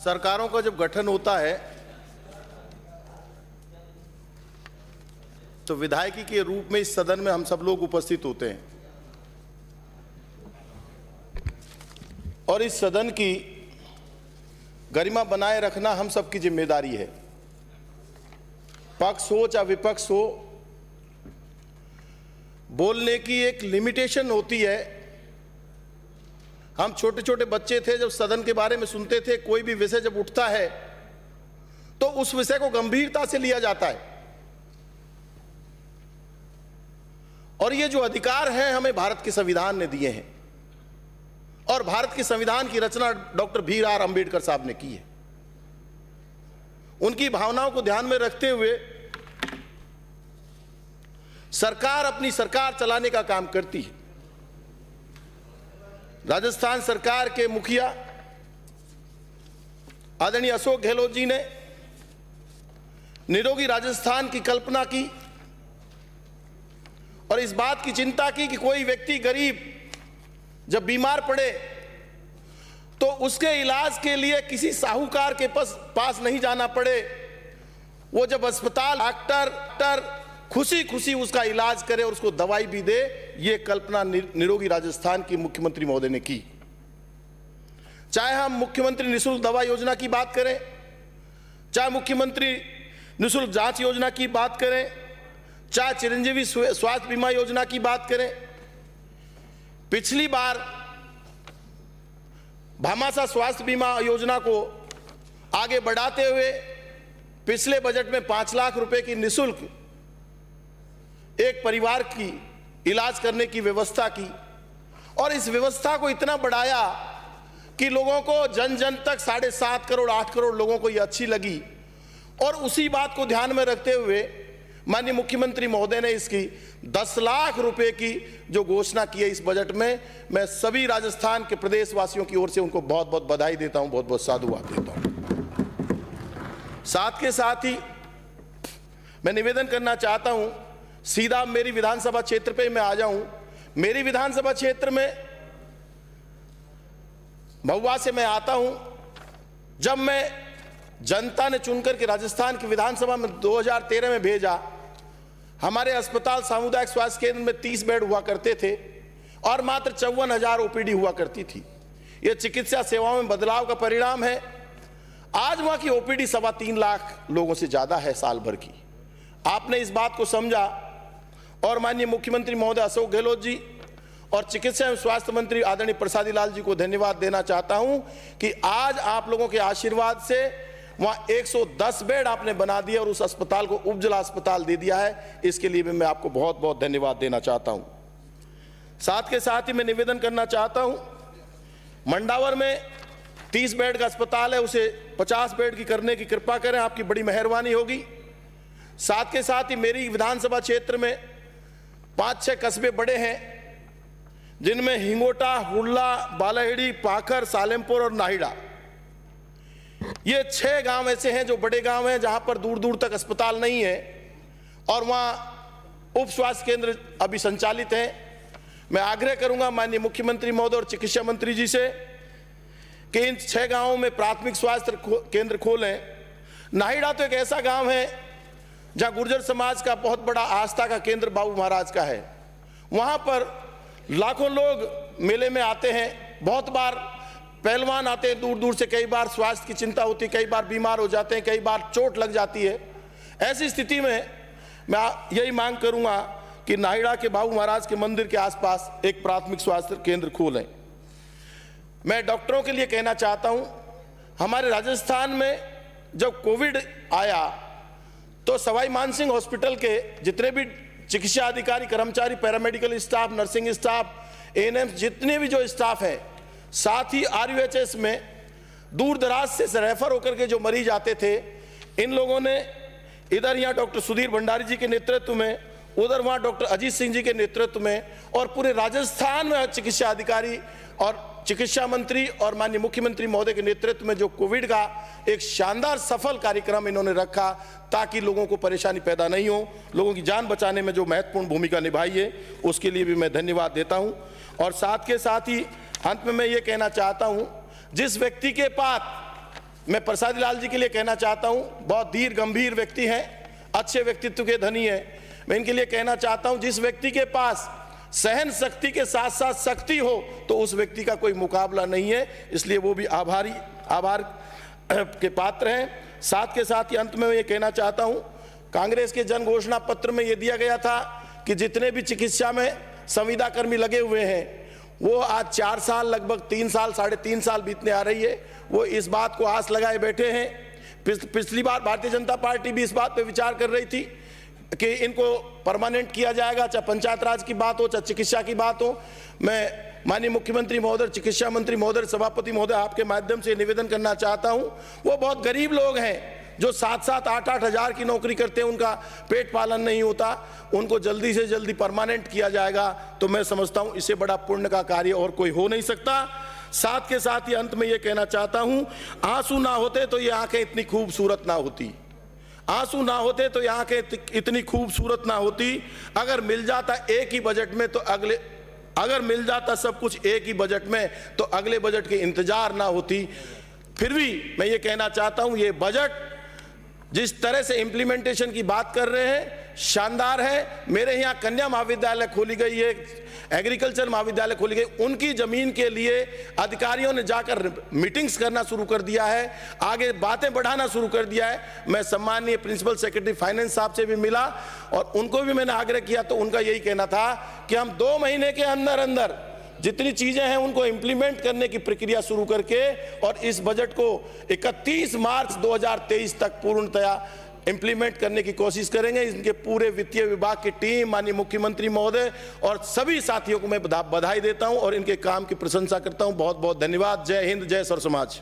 सरकारों का जब गठन होता है तो विधायकी के रूप में इस सदन में हम सब लोग उपस्थित होते हैं और इस सदन की गरिमा बनाए रखना हम सबकी जिम्मेदारी है। पक्ष हो चाहे विपक्ष हो, बोलने की एक लिमिटेशन होती है। हम छोटे छोटे बच्चे थे, जब सदन के बारे में सुनते थे, कोई भी विषय जब उठता है तो उस विषय को गंभीरता से लिया जाता है। और ये जो अधिकार हैं हमें भारत के संविधान ने दिए हैं और भारत के संविधान की रचना डॉक्टर भीमराव अंबेडकर साहब ने की है। उनकी भावनाओं को ध्यान में रखते हुए सरकार अपनी सरकार चलाने का काम करती है। राजस्थान सरकार के मुखिया आदरणीय अशोक गहलोत जी ने निरोगी राजस्थान की कल्पना की और इस बात की चिंता की कि कोई व्यक्ति गरीब जब बीमार पड़े तो उसके इलाज के लिए किसी साहूकार के पास नहीं जाना पड़े। वो जब अस्पताल डॉक्टर खुशी खुशी उसका इलाज करे और उसको दवाई भी दे। ये कल्पना निरोगी राजस्थान की मुख्यमंत्री महोदय ने की। चाहे हम मुख्यमंत्री निःशुल्क दवा योजना की बात करें, चाहे मुख्यमंत्री निःशुल्क जांच योजना की बात करें, चाहे चिरंजीवी स्वास्थ्य बीमा योजना की बात करें। पिछली बार भामाशाह स्वास्थ्य बीमा योजना को आगे बढ़ाते हुए पिछले बजट में 5 लाख रुपए की निःशुल्क एक परिवार की इलाज करने की व्यवस्था की और इस व्यवस्था को इतना बढ़ाया कि लोगों को जन जन तक 7.5 करोड़ 8 करोड़ लोगों को ये अच्छी लगी। और उसी बात को ध्यान में रखते हुए माननीय मुख्यमंत्री महोदय ने इसकी 10 लाख रुपए की जो घोषणा की है इस बजट में। मैं सभी राजस्थान के प्रदेशवासियों की ओर से उनको बहुत बहुत बधाई देता हूं, बहुत बहुत साधुवाद देता हूं। साथ के साथ ही मैं निवेदन करना चाहता हूं, सीधा मेरी विधानसभा क्षेत्र पे मैं आ जाऊं। मेरी विधानसभा क्षेत्र में महुआ से मैं आता हूं। जब मैं जनता ने चुनकर के राजस्थान की विधानसभा में 2013 में भेजा, हमारे अस्पताल सामुदायिक स्वास्थ्य केंद्र में 30 बेड हुआ करते थे और मात्र 54,000 ओपीडी हुआ करती थी। यह चिकित्सा सेवाओं में बदलाव का परिणाम है। आज वहां की ओपीडी 3.25 लाख लोगों से ज्यादा है साल भर की। आपने इस बात को समझा और माननीय मुख्यमंत्री महोदय अशोक गहलोत जी और चिकित्सा एवं स्वास्थ्य मंत्री आदरणीय प्रसादी लाल जी को धन्यवाद देना चाहता हूं कि आज आप लोगों के आशीर्वाद से वहां 110 बेड आपने बना दिया और उस अस्पताल को उपजिला अस्पताल दे दिया है। इसके लिए भी मैं आपको बहुत बहुत धन्यवाद देना चाहता हूं। साथ के साथ ही मैं निवेदन करना चाहता हूं, मंडावर में 30 बेड का अस्पताल है, उसे 50 बेड की करने की कृपा करें, आपकी बड़ी मेहरबानी होगी। साथ के साथ ही मेरी विधानसभा क्षेत्र में 5-6 कस्बे बड़े हैं जिनमें हिंगोटा, हुड़ला, बालाहेड़ी, पाखर, सालेमपुर और नाहिड़ा, ये 6 गांव ऐसे हैं जो बड़े गांव हैं जहां पर दूर दूर तक अस्पताल नहीं है और वहां उप स्वास्थ्य केंद्र अभी संचालित हैं। मैं आग्रह करूंगा माननीय मुख्यमंत्री महोदय और चिकित्सा मंत्री जी से कि इन 6 गांवों में प्राथमिक स्वास्थ्य केंद्र खोलें। नाहिड़ा तो एक ऐसा गांव है जहां गुर्जर समाज का बहुत बड़ा आस्था का केंद्र बाबू महाराज का है। वहां पर लाखों लोग मेले में आते हैं, बहुत बार पहलवान आते हैं दूर दूर से, कई बार स्वास्थ्य की चिंता होती है, कई बार बीमार हो जाते हैं, कई बार चोट लग जाती है। ऐसी स्थिति में मैं यही मांग करूंगा कि नाहिड़ा के बाबू महाराज के मंदिर के आसपास एक प्राथमिक स्वास्थ्य केंद्र खोलें। मैं डॉक्टरों के लिए कहना चाहता हूं, हमारे राजस्थान में जब कोविड आया तो सवाई मानसिंह हॉस्पिटल के जितने भी चिकित्सा अधिकारी, कर्मचारी, paramedical staff, nursing staff, ANM, जितने भी जो स्टाफ है, साथ ही आरयूएचएस में दूर दराज से रेफर होकर के जो मरीज आते थे, इन लोगों ने इधर यहाँ डॉक्टर सुधीर भंडारी जी के नेतृत्व में, उधर वहाँ डॉक्टर अजीत सिंह जी के नेतृत्व में और पूरे राजस्थान में चिकित्सा अधिकारी और चिकित्सा मंत्री और माननीय मुख्यमंत्री महोदय के नेतृत्व में जो कोविड का एक शानदार सफल कार्यक्रम इन्होंने रखा ताकि लोगों को परेशानी पैदा नहीं हो, लोगों की जान बचाने में जो महत्वपूर्ण भूमिका निभाई है उसके लिए भी मैं धन्यवाद देता हूं। और साथ के साथ ही अंत में मैं ये कहना चाहता हूं, जिस व्यक्ति के पास मैं प्रसादी लाल जी के लिए कहना चाहता हूं, बहुत धीर गंभीर व्यक्ति हैं, अच्छे व्यक्तित्व के धनी हैं। मैं इनके लिए कहना चाहता हूं, जिस व्यक्ति के पास सहन शक्ति के साथ साथ शक्ति हो तो उस व्यक्ति का कोई मुकाबला नहीं है, इसलिए वो भी आभार के पात्र हैं। साथ के साथ ही अंत में मैं ये कहना चाहता हूं, कांग्रेस के जन घोषणा पत्र में ये दिया गया था कि जितने भी चिकित्सा में संविदा कर्मी लगे हुए हैं वो आज 4 साल, लगभग 3 साल, 3.5 साल बीतने आ रही है, वो इस बात को आस लगाए बैठे हैं। पिछली बार भारतीय जनता पार्टी भी इस बात पे विचार कर रही थी कि इनको परमानेंट किया जाएगा, चाहे पंचायत राज की बात हो, चाहे चिकित्सा की बात हो। मैं माननीय मुख्यमंत्री महोदय, चिकित्सा मंत्री महोदय, सभापति महोदय, आपके माध्यम से निवेदन करना चाहता हूं, वो बहुत गरीब लोग हैं जो 7-7, 8-8 हज़ार की नौकरी करते हैं, उनका पेट पालन नहीं होता, उनको जल्दी से जल्दी परमानेंट किया जाएगा तो मैं समझता हूं इससे बड़ा पुण्य का कार्य और कोई हो नहीं सकता। साथ के साथ ही अंत में ये कहना चाहता हूं, आंसू ना होते तो ये आंखें इतनी खूबसूरत ना होती, आंसू ना होते तो ये आंखें इतनी खूबसूरत ना होती। अगर मिल जाता एक ही बजट में तो अगर मिल जाता सब कुछ एक ही बजट में तो अगले बजट के इंतजार ना होती। फिर भी मैं ये कहना चाहता हूं, ये बजट जिस तरह से इम्प्लीमेंटेशन की बात कर रहे हैं शानदार है। मेरे यहाँ कन्या महाविद्यालय खोली गई है, एग्रीकल्चर महाविद्यालय खोली गई, उनकी जमीन के लिए अधिकारियों ने जाकर मीटिंग्स करना शुरू कर दिया है, आगे बातें बढ़ाना शुरू कर दिया है। मैं सम्माननीय प्रिंसिपल सेक्रेटरी फाइनेंस साहब से भी मिला और उनको भी मैंने आग्रह किया तो उनका यही कहना था कि हम 2 महीने के अंदर अंदर जितनी चीजें हैं उनको इंप्लीमेंट करने की प्रक्रिया शुरू करके और इस बजट को 31 मार्च 2023 तक पूर्णतया इंप्लीमेंट करने की कोशिश करेंगे। इनके पूरे वित्तीय विभाग की टीम, माननीय मुख्यमंत्री महोदय और सभी साथियों को मैं बधाई देता हूं और इनके काम की प्रशंसा करता हूं। बहुत बहुत धन्यवाद। जय हिंद, जय सर समाज।